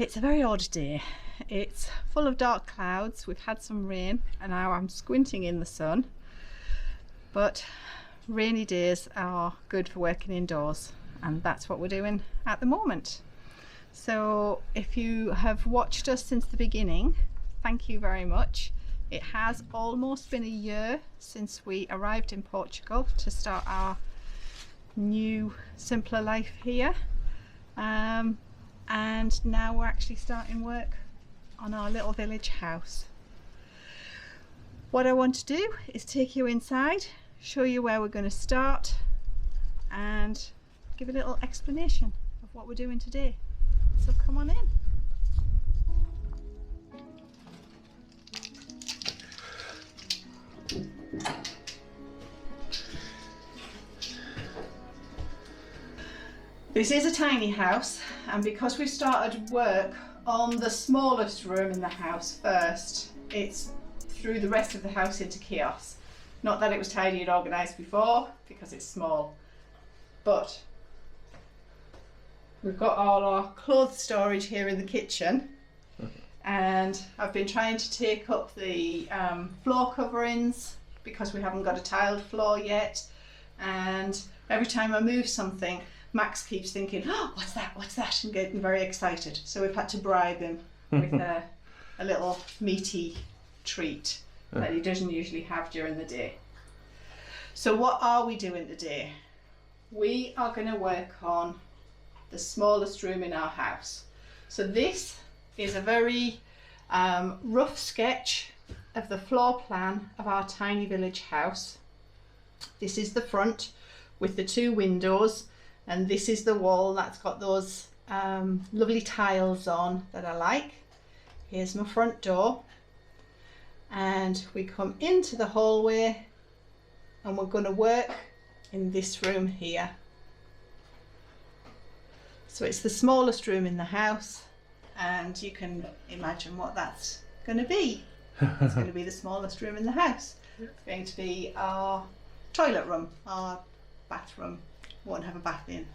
It's a very odd day. It's full of dark clouds. We've had some rain and now I'm squinting in the sun. But rainy days are good for working indoors, and that's what we're doing at the moment. So if you have watched us since the beginning, thank you very much. It has almost been a year since we arrived in Portugal to start our new, simpler life here. And now we're actually starting work on our little village house. What I want to do is take you inside, show you where we're going to start, and give a little explanation of what we're doing today. So come on in. This is a tiny house, and because we've started work on the smallest room in the house first, it's threw the rest of the house into chaos. Not that it was tidy and organised before, because it's small, but we've got all our clothes storage here in the kitchen, and I've been trying to take up the floor coverings because we haven't got a tiled floor yet, and every time I move something, Max keeps thinking, oh, what's that, and getting very excited. So we've had to bribe him with a little meaty treat that he doesn't usually have during the day. So what are we doing today? We are going to work on the smallest room in our house. So this is a very rough sketch of the floor plan of our tiny village house. This is the front with the two windows, and this is the wall that's got those lovely tiles on that I like. Here's my front door, and we come into the hallway and we're going to work in this room here. So it's the smallest room in the house, and you can imagine what that's going to be. It's going to be the smallest room in the house. It's going to be our toilet room, our bathroom. Won't have a bath in,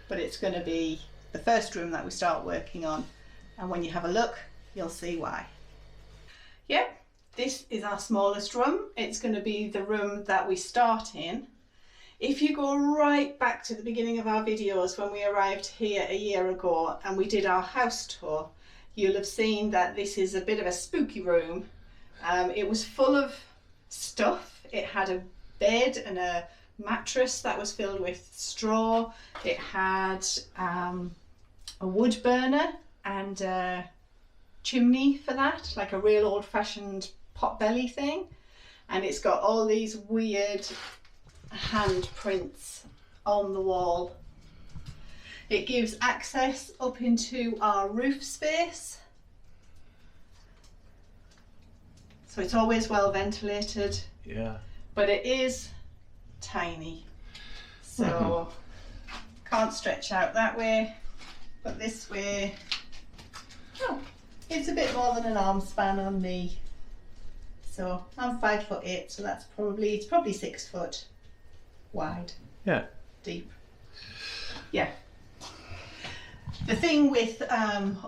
but it's going to be the first room that we start working on, and when you have a look you'll see why. Yep, this is our smallest room. It's going to be the room that we start in. If you go right back to the beginning of our videos when we arrived here a year ago and we did our house tour, you'll have seen that this is a bit of a spooky room. It was full of stuff. It had a bed and a mattress that was filled with straw. It had a wood burner and a chimney for that, like a real old-fashioned potbelly thing, and it's got all these weird handprints on the wall. It gives access up into our roof space, so it's always well ventilated. Yeah, but it is tiny, so can't stretch out that way, but this way, oh, it's a bit more than an arm span on me. So I'm 5'8", so that's it's probably 6 foot wide. Yeah. Deep. Yeah. The thing with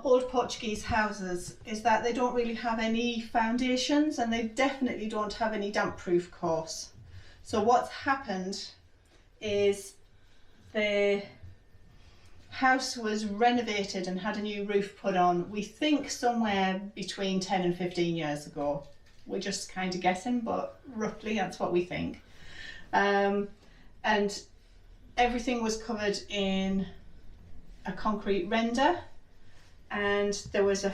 old Portuguese houses is that they don't really have any foundations, and they definitely don't have any damp proof course. So what's happened is the house was renovated and had a new roof put on, we think somewhere between 10 and 15 years ago. We're just kind of guessing, but roughly that's what we think. And everything was covered in a concrete render, and there was a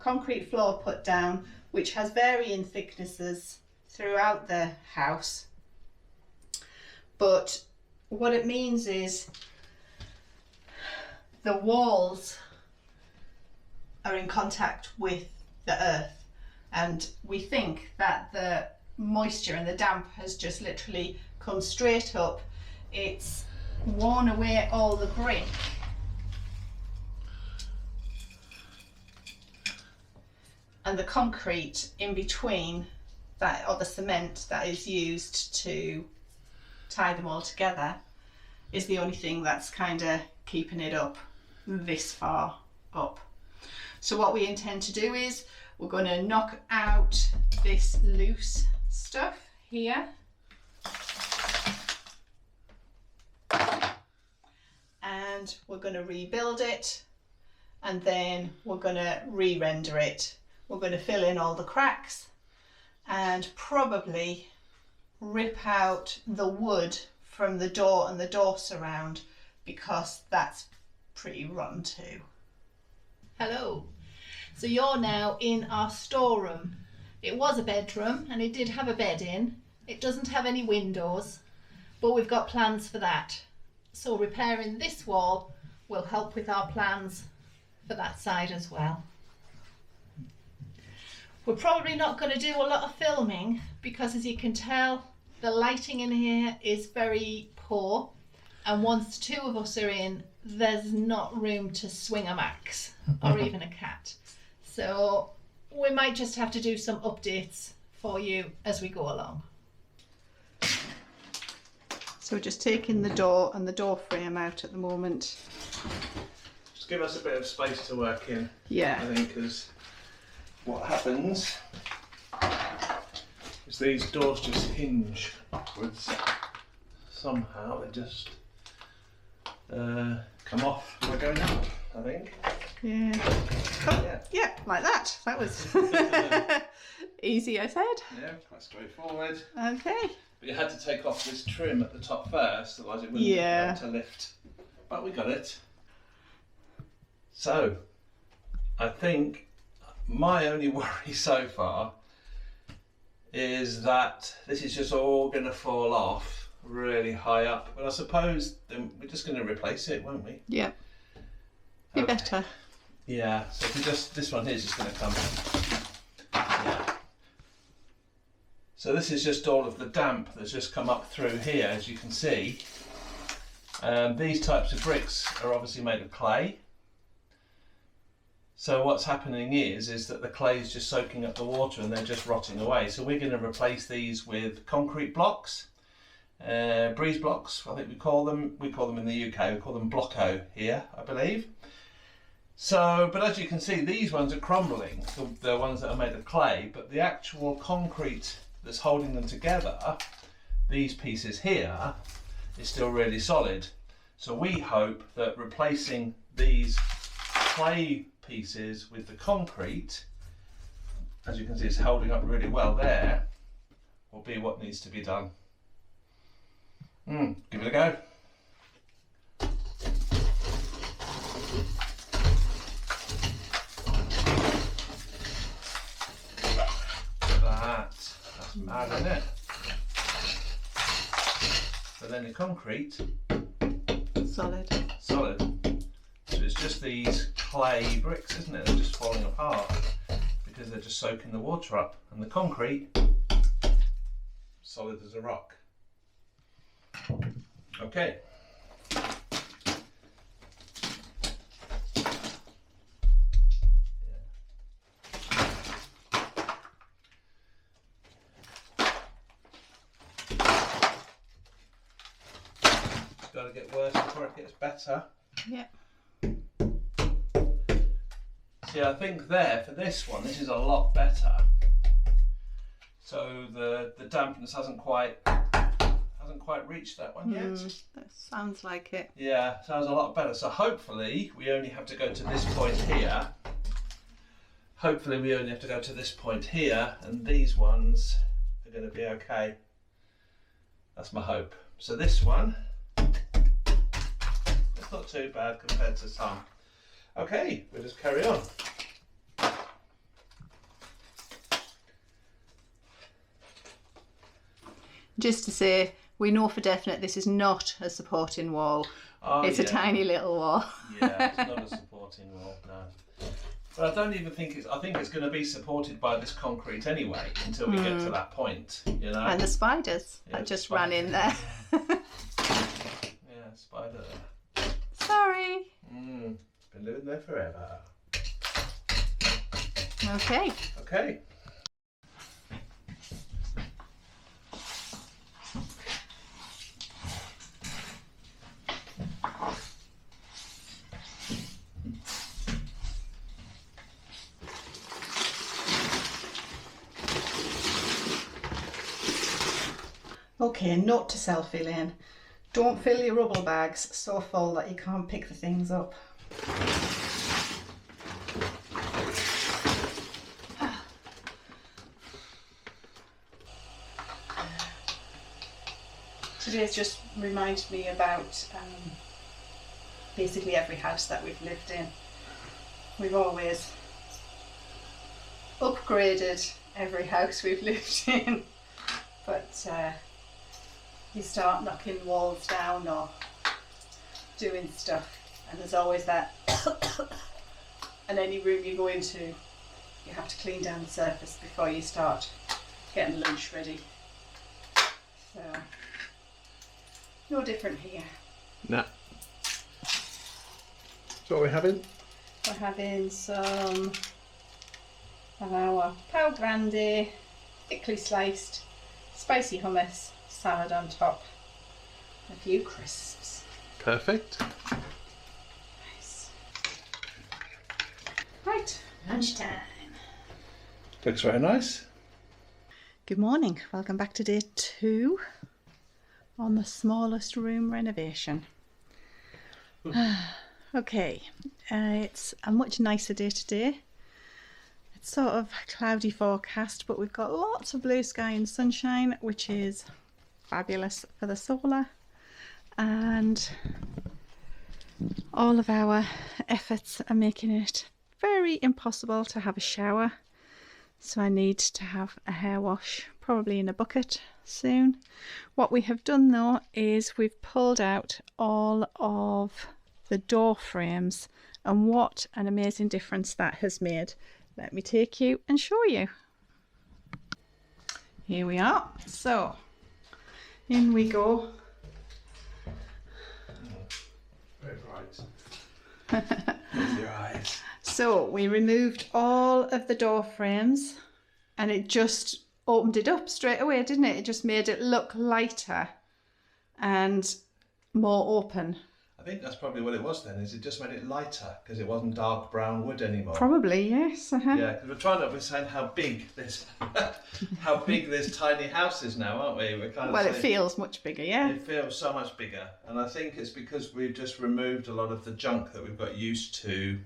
concrete floor put down which has varying thicknesses throughout the house, but what it means is the walls are in contact with the earth, and we think that the moisture and the damp has just literally come straight up. It's worn away all the brick, and the concrete in between that, or the cement that is used to tie them all together, is the only thing that's kind of keeping it up. this far up. So what we intend to do is we're going to knock out this loose stuff here, and we're going to rebuild it, and then we're going to re-render it. We're going to fill in all the cracks and probably rip out the wood from the door and the door surround, because that's pretty rotten too. Hello. So you're now in our storeroom. It was a bedroom and it did have a bed in. It doesn't have any windows, but we've got plans for that. So repairing this wall will help with our plans for that side as well. We're probably not going to do a lot of filming because, as you can tell, the lighting in here is very poor, and once two of us are in, there's not room to swing a max or even a cat. So we might just have to do some updates for you as we go along. So we're just taking the door and the door frame out at the moment. Just give us a bit of space to work in. Yeah. I think, because what happens is these doors just hinge upwards. Somehow they just come off by going up, I think. Yeah. Oh, Yeah. Yeah, like that. That was easy, I said. Yeah, quite straightforward. Okay. But you had to take off this trim at the top first, otherwise it wouldn't be able to lift. But we got it. So, I think my only worry so far is that this is just all going to fall off really high up. But I suppose then we're just going to replace it, won't we? Yeah. Be Okay. better. Yeah, so if we just, this one here is just going to come. Yeah. So this is just all of the damp that's just come up through here, as you can see. These types of bricks are obviously made of clay. So what's happening is that the clay is just soaking up the water and they're just rotting away. So we're going to replace these with concrete blocks, breeze blocks, I think we call them. We call them in the UK, we call them blocko here, I believe. So, but as you can see, these ones are crumbling, the ones that are made of clay, but the actual concrete that's holding them together, these pieces here, is still really solid. So we hope that replacing these clay pieces with the concrete, as you can see it's holding up really well there, will be what needs to be done. Give it a go. That's mad, isn't it? But then the concrete, Solid. solid. So it's just these clay bricks, isn't it? They're just falling apart because they're just soaking the water up. And the concrete, solid as a rock. Okay. Got to get worse before it gets better. Yeah. See, I think there for this one, this is a lot better. So the dampness hasn't quite reached that one yet. That sounds like it. Yeah, sounds a lot better. So hopefully we only have to go to this point here. Hopefully we only have to go to this point here, and these ones are going to be okay. That's my hope. So this one, it's not too bad compared to some. Okay, we'll just carry on. Just to say, we know for definite this is not a supporting wall. Oh, It's a tiny little wall. Yeah, it's not a supporting wall, no. But I don't even think it's, I think it's going to be supported by this concrete anyway until we get to that point, you know. And the spiders Yeah, that the just ran in there. Yeah, spider. Sorry. Been living there forever. Okay. Okay. Okay, note to self, Elaine. Don't fill your rubble bags so full that you can't pick the things up. Today's just reminded me about basically every house that we've lived in. We've always upgraded every house we've lived in, but you start knocking walls down or doing stuff, and there's always that and any room you go into you have to clean down the surface before you start getting lunch ready. So no different here. No. So what are we having? We're having some of our pau grande, thickly sliced, spicy hummus, salad on top, a few crisps. Perfect. Nice. Right, lunchtime. Looks very nice. Good morning, welcome back to day 2 on the smallest room renovation. Okay, it's a much nicer day today. It's sort of cloudy forecast, but we've got lots of blue sky and sunshine, which is fabulous for the solar, and all of our efforts are making it very impossible to have a shower, so I need to have a hair wash, probably in a bucket soon. What we have done though is we've pulled out all of the door frames, and what an amazing difference that has made. Let me take you and show you. Here we are. So in we go. Very bright. With your eyes. So we removed all of the door frames and it just opened it up straight away, didn't it? It just made it look lighter and more open. I think that's probably what it was then, is it just made it lighter because it wasn't dark brown wood anymore. Probably, yes. Yeah, because we're trying to understand how big this tiny house is now, aren't we? We're kind of it feels much bigger, yeah. It feels so much bigger, and I think it's because we've just removed a lot of the junk that we've got used to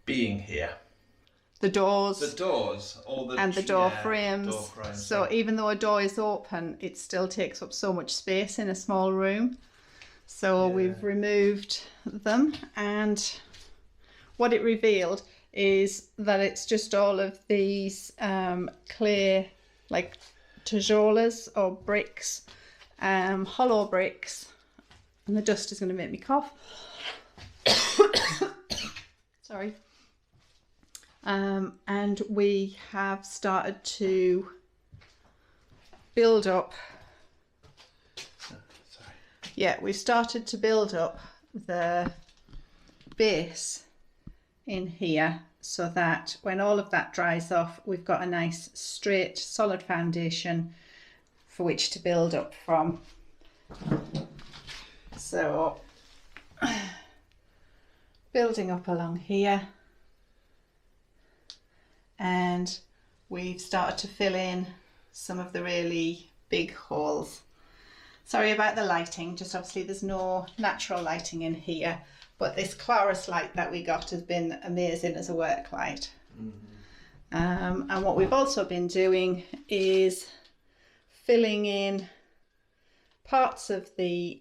being here. The doors. The doors, and the door frames. So yeah. Even though a door is open, it still takes up so much space in a small room. So we've removed them, and what it revealed is that it's just all of these clay, like tijolas or bricks, hollow bricks, and the dust is going to make me cough. Sorry. And we have started to build up. Yeah, we've started to build up the base in here so that when all of that dries off, we've got a nice straight solid foundation for which to build up from. So building up along here, and we've started to fill in some of the really big holes. Sorry about the lighting, just obviously there's no natural lighting in here, but this Clarus light that we got has been amazing as a work light. Mm-hmm. And what we've also been doing is filling in parts of the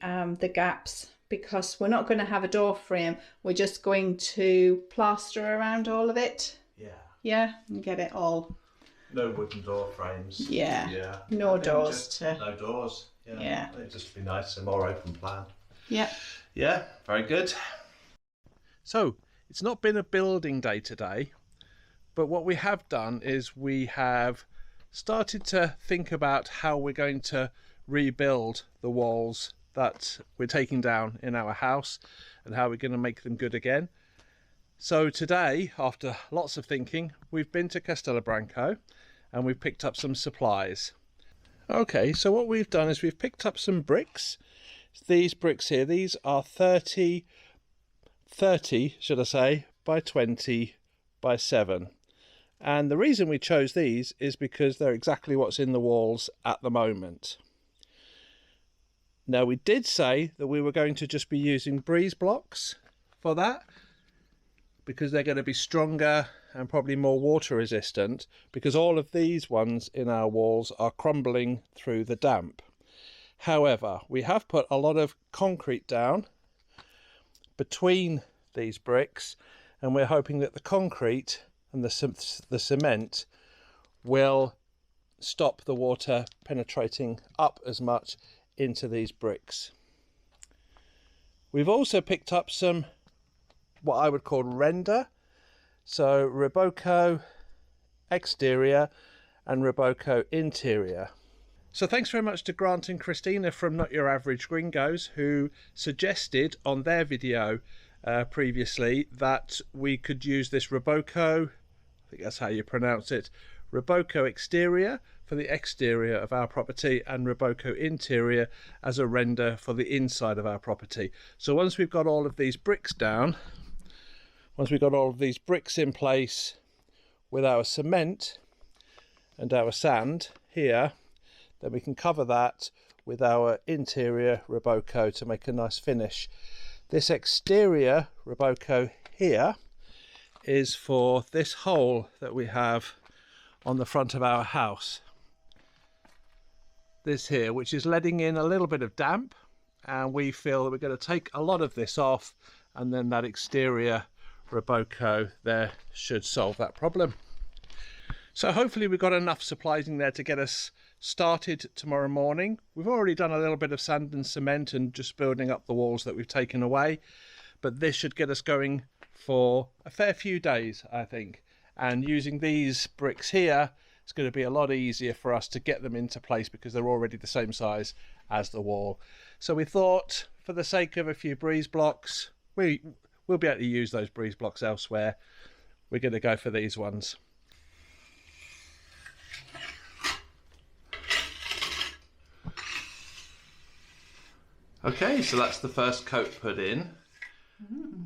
gaps, because we're not going to have a door frame, we're just going to plaster around all of it. Yeah, and get it all. No wooden door frames. Yeah. No doors. No doors. Yeah. It'd just be nice, a more open plan. Yeah. Yeah, very good. So, it's not been a building day today, but what we have done is we have started to think about how we're going to rebuild the walls that we're taking down in our house and how we're going to make them good again. So today, after lots of thinking, we've been to Castelo and we've picked up some supplies. Okay, so what we've done is we've picked up some bricks. These bricks here, these are 30 should I say, by 20 by 7. And the reason we chose these is because they're exactly what's in the walls at the moment. Now, we did say that we were going to just be using breeze blocks for that, because they're going to be stronger and probably more water resistant, because all of these ones in our walls are crumbling through the damp. However, we have put a lot of concrete down between these bricks, and we're hoping that the concrete and the cement will stop the water penetrating up as much into these bricks. We've also picked up some what I would call render, so Roboco exterior and Roboco interior. So thanks very much to Grant and Christina from Not Your Average Gringos, who suggested on their video previously that we could use this Roboco, I think that's how you pronounce it, Roboco exterior for the exterior of our property and Roboco interior as a render for the inside of our property. So once we've got all of these bricks down, once we've got all of these bricks in place with our cement and our sand here, then we can cover that with our interior Roboco to make a nice finish. This exterior Roboco here is for this hole that we have on the front of our house. This here, which is letting in a little bit of damp, and we feel that we're going to take a lot of this off, and then that exterior Roboco there should solve that problem. So hopefully we've got enough supplies in there to get us started tomorrow morning. We've already done a little bit of sand and cement and just building up the walls that we've taken away, but this should get us going for a fair few days, I think. And using these bricks here, it's going to be a lot easier for us to get them into place because they're already the same size as the wall. So we thought, for the sake of a few breeze blocks, we'll be able to use those breeze blocks elsewhere. We're going to go for these ones. Okay, so that's the first coat put in.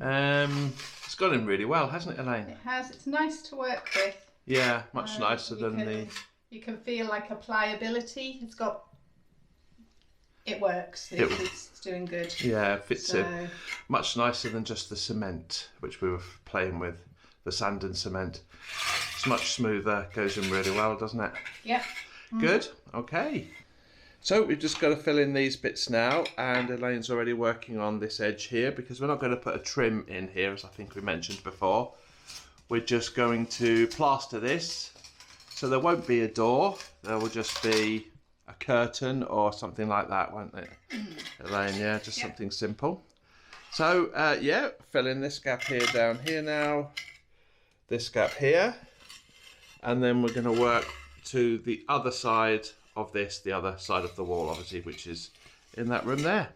It's gone in really well, hasn't it, Elaine? It has. It's nice to work with. Yeah, much nicer than the... You can feel like a pliability. It works. It's doing good. Yeah, it fits in. Much nicer than just the cement, which we were playing with, the sand and cement. It's much smoother, goes in really well, doesn't it? Yep. Good, okay. So we've just got to fill in these bits now, and Elaine's already working on this edge here because we're not going to put a trim in here, as I think we mentioned before. We're just going to plaster this, so there won't be a door, there will just be a curtain or something like that, won't it, Elaine? Yeah, just something simple. So yeah, fill in this gap here down here now, this gap here, and then we're going to work to the other side of this, the other side of the wall obviously, which is in that room there.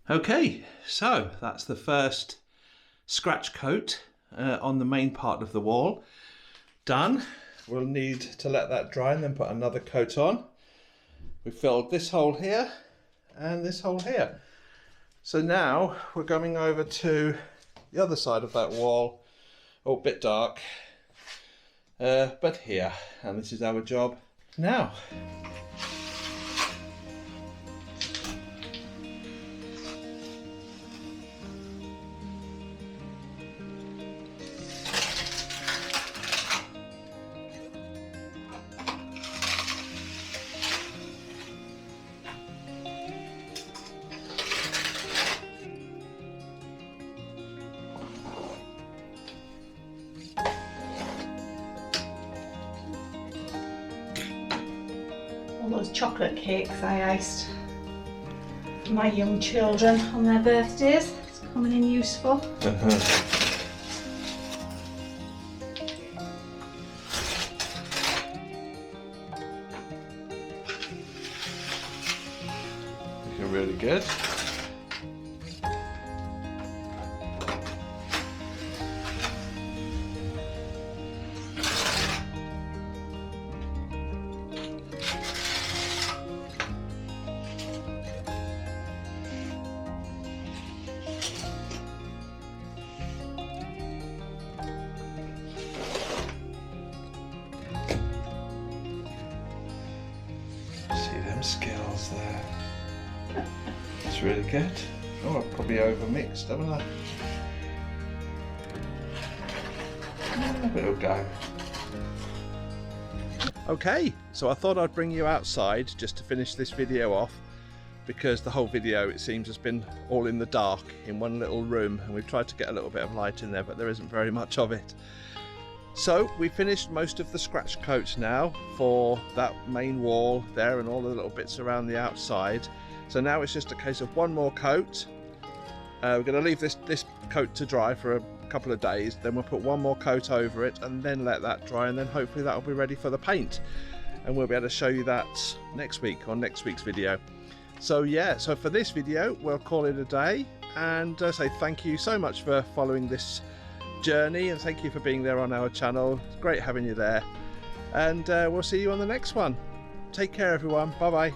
Okay, so that's the first scratch coat on the main part of the wall done. We'll need to let that dry and then put another coat on. We filled this hole here and this hole here. So now we're going over to the other side of that wall. Oh, a bit dark, but here, and this is our job now. All those chocolate cakes I iced for my young children on their birthdays. It's coming in useful. Looking really good. That's really good. Oh, I've probably over mixed, haven't I? It'll go. Okay, so I thought I'd bring you outside just to finish this video off, because the whole video, it seems, has been all in the dark in one little room, and we've tried to get a little bit of light in there, but there isn't very much of it. So we finished most of the scratch coats now for that main wall there and all the little bits around the outside. So now it's just a case of one more coat. We're going to leave this coat to dry for a couple of days, then we'll put one more coat over it and then let that dry, and then hopefully that'll be ready for the paint, and we'll be able to show you that next week on next week's video. So yeah, so for this video we'll call it a day, and say thank you so much for following this journey, and thank you for being there on our channel. It's great having you there, and we'll see you on the next one. Take care everyone, bye bye.